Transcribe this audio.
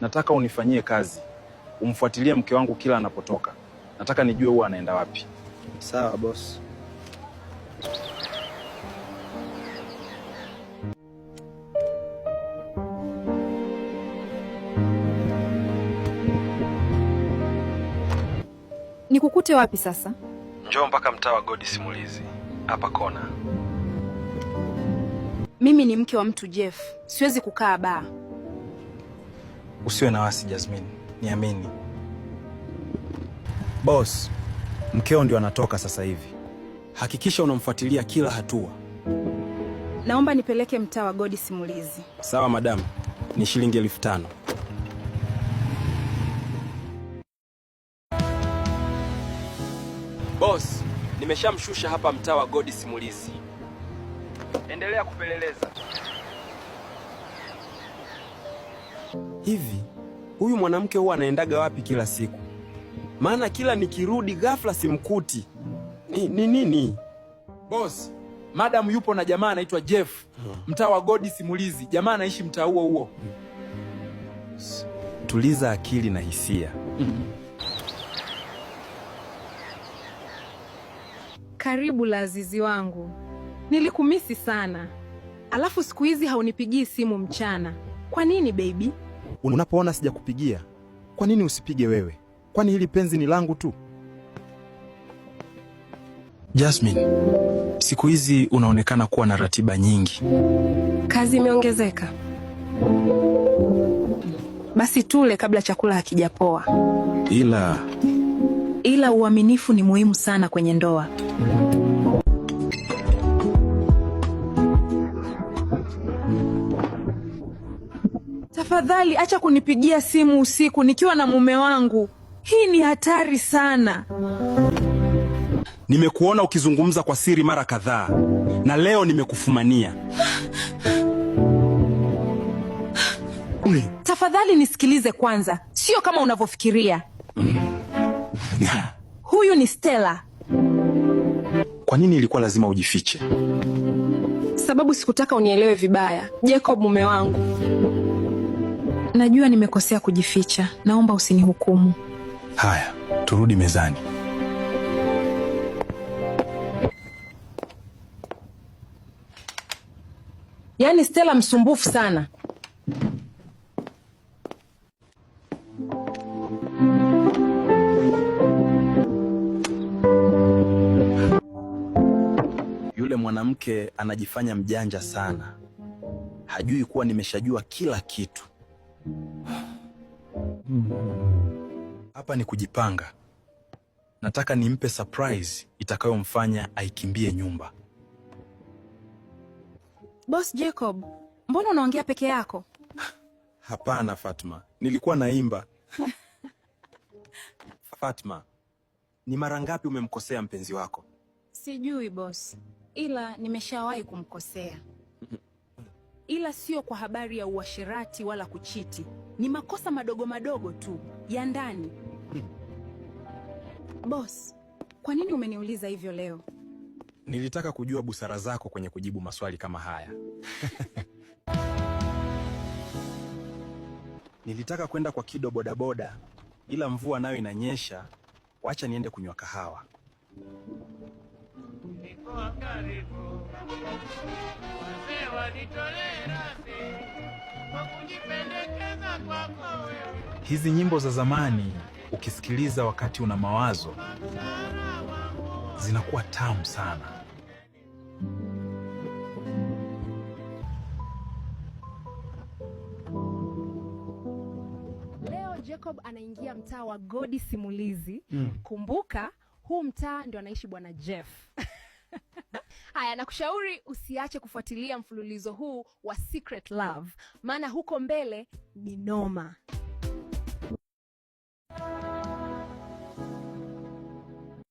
nataka unifanyie kazi, umfuatilie mke wangu kila anapotoka. Nataka nijue huwa anaenda wapi. Sawa boss. Nikukute wapi sasa? Njoo mpaka mtaa wa God Simulizi, hapa kona. Mimi ni mke wa mtu Jeff, siwezi kukaa baa. Usiwe na wasi Jasmine, niamini. Boss, mkeo ndio anatoka sasa hivi. Hakikisha unamfuatilia kila hatua. Naomba nipeleke mtaa wa God Simulizi. Sawa madam, ni shilingi 5,000. Boss, nimeshamshusha hapa mtaa wa God Simulizi. Endelea kupeleleza. Hivi, huyu mwanamke huwa anaendaga wapi kila siku? Maana kila nikirudi ghafla simkuti. Ni nini? Boss, madam yupo na jamaa anaitwa Jeff. Mtaa wa God Simulizi. Jamaa anaishi mtaa huo huo. Tuliza akili na hisia. Karibu Lazizi wangu. Nilikumisi sana. Alafu siku hizi haunipigii simu mchana. Kwa nini baby? Unapoona sijakupigia, kwa nini usipige wewe? Kwani hili penzi ni langu tu? Jasmine, siku hizi unaonekana kuwa na ratiba nyingi. Kazi imeongezeka. Basi tule kabla chakula hakijapoa. Ila uaminifu ni muhimu sana kwenye ndoa. Tafadhali acha kunipigia simu usiku nikiwa na mume wangu. Hii ni hatari sana. Nimekuona ukizungumza kwa siri mara kadhaa, na leo nimekufumania. Tafadhali nisikilize kwanza, sio kama unavyofikiria. Huyu ni Stella. Kwa nini ilikuwa lazima ujifiche? Sababu sikutaka unielewe vibaya. Jacob mume wangu. Najua nimekosea kujificha. Naomba usinihukumu. Haya, turudi mezani. Yaani Stella msumbufu sana. Yule mwanamke anajifanya mjanja sana. Hajui kuwa nimeshajua kila kitu. Hapa ni kujipanga. Nataka nimpe surprise itakayomfanya aikimbie nyumba. Boss Jacob, mbona unaongea peke yako? Hapana Fatma, nilikuwa naimba. Fatma, ni mara ngapi umemkosea mpenzi wako? Sijui boss, ila nimeshawahi kumkosea. Ila sio kwa habari ya uasherati wala kuchiti. Ni makosa madogo madogo tu ya ndani. Boss, kwa nini umeniuliza hivyo leo? Nilitaka kujua busara zako kwenye kujibu maswali kama haya. Nilitaka kwenda kwa Kido bodaboda, ila mvua nayo inanyesha. Wacha niende kunywa kahawa. Hizi nyimbo za zamani ukisikiliza wakati una mawazo zinakuwa tamu sana. Leo Jacob anaingia mtaa wa God Simulizi. Kumbuka, huu mtaa ndio anaishi bwana Jeff. Haya, nakushauri usiache kufuatilia mfululizo huu wa Secret Love, maana huko mbele ni noma.